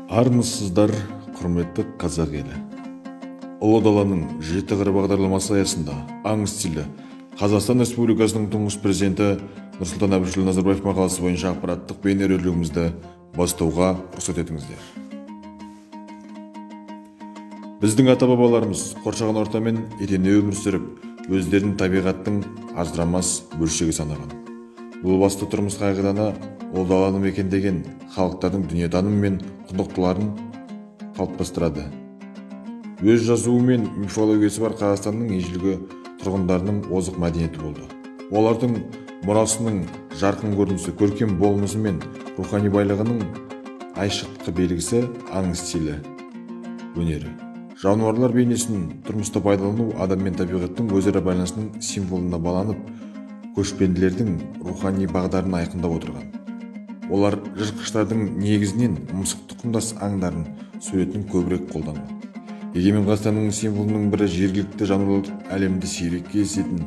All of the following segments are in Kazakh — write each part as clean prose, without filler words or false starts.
Армысыздар, құрметті қазақ елі. Ұлы даланың жеті қыры бағдарламасы аясында аң стилі Қазақстан Республикасының тұңғыш президенті Нұрсұлтан Әбішұлы Назарбаев мақаласы бойынша ақпараттық бейнеролигімізді бастауға рұқсат етіңіздер. Біздің ата-бабаларымыз қоршаған ортамен етене өмір сүріп, өздерін табиғаттың ажырамас бөлшегі санаған. Бұл басты тұрмыс қағиданы ұлы даланы мекендеген халықтардың дүниетанымы мен құндылықтарын қалыптастырады. Өз жазуы мен мифологиясы бар Қазақстанның ежелгі тұрғындарының озық мәдениеті болды. Олардың мұрасының жарқын көрінісі, көркем болмысы мен рухани байлығының айшықтық белгісі аң стилі өнері. Жануарлар бейнесін тұрмыста пайдалану адам мен табиғаттың өзара байланысының символына баланып, көшпенділердің рухани бағдарын айқындап отырған. Олар жыртқыштардың негізінен мысық тұқымдас аңдарын суретін көбірек қолданған. Егемен Қазақстанның символының бірі жергілікті жануарлар әлемді сирек кездесетін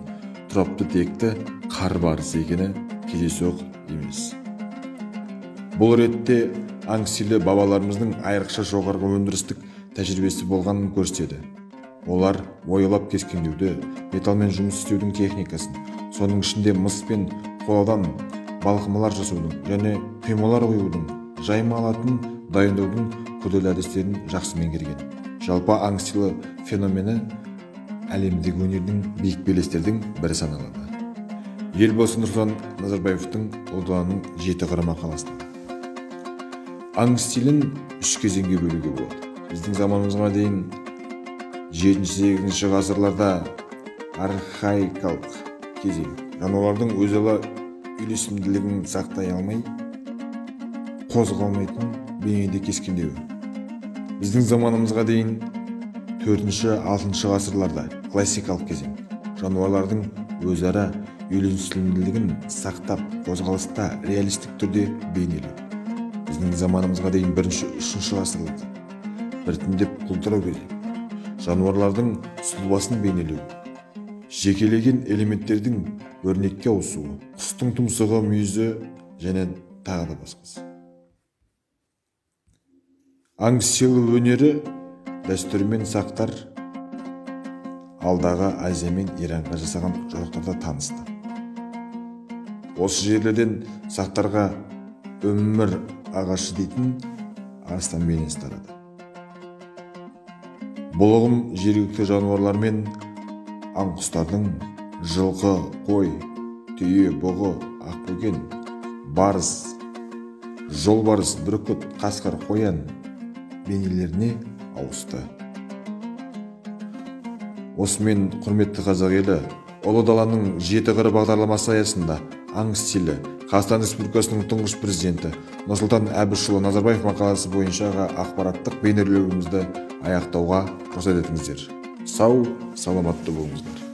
тұрапты текті қар барысы екені кездейсоқ емес. Бұл ретте аң стилі бабаларымыздың айрықша жоғарғы өндірістік тәжірибесі болғанын көрсетеді. Олар боялап кескендеуді, металмен жұмыс істеудің техникасын, соның ішінде мыс пен қоладан балқымалар жасаудың және құймалар құюдың, жайма алатын дайындаудың күрделі әдістерін жақсы меңгерген. Жалпы аң стилі феномені әлемдегі өнердің биік белестердің бірі саналады. Елбасы Нұрсұлтан Назарбаевтың ұлы даланың жеті қыры мақаласында. Аң стилін үш кезеңге бөлуге болады. Біздің заманымызға дейін 7-8 ғасырларда архаикалық кезең. Жануарлардың өзара үйлесімділігін сақтай алмай, қозғалмайтын бейнеде кескендеуі. Біздің заманымызға дейін 4-6 ғасырларда классикалық кезең. Жануарлардың өзара үйлесімділігін сақтап, қозғалыста реалистік түрде бейнелеу. Біздің заманымызға дейін 1-3 ғасырларда біртіндеп құлдырау кезең. Жануарлардың сұлбасын бейнелеу, жекелеген элементтердің өрнекке ауысуы, құстың тұмсығы, мүйізі және тағы да басқасы. Аң стилі өнері дәстүрімен сақтар алдағы Азия мен Иранға жасаған жорықтарда танысты. Осы жерлерден сақтарға өмір ағашы дейтін арыстан бейнесі тарады. Бұл ұғым жергілікті жануарлар мен аң құстардың жылқы, қой, түйе, бұғы, ақбөкен, барыс, жолбарыс, бүркіт, қасқыр, қоян бейнелеріне ауысты. Осымен, құрметті қазақ елі, ұлы даланың жеті қыры бағдарламасы аясында аң стилі Қазақстан Республикасының тұңғыш президенті Нұрсұлтан Әбішұлы Назарбаев мақаласы бойынша ақпараттық бейнеролигімізді аяқтауға рұқсат етіңіздер. Сау, саламатты болыңыздар.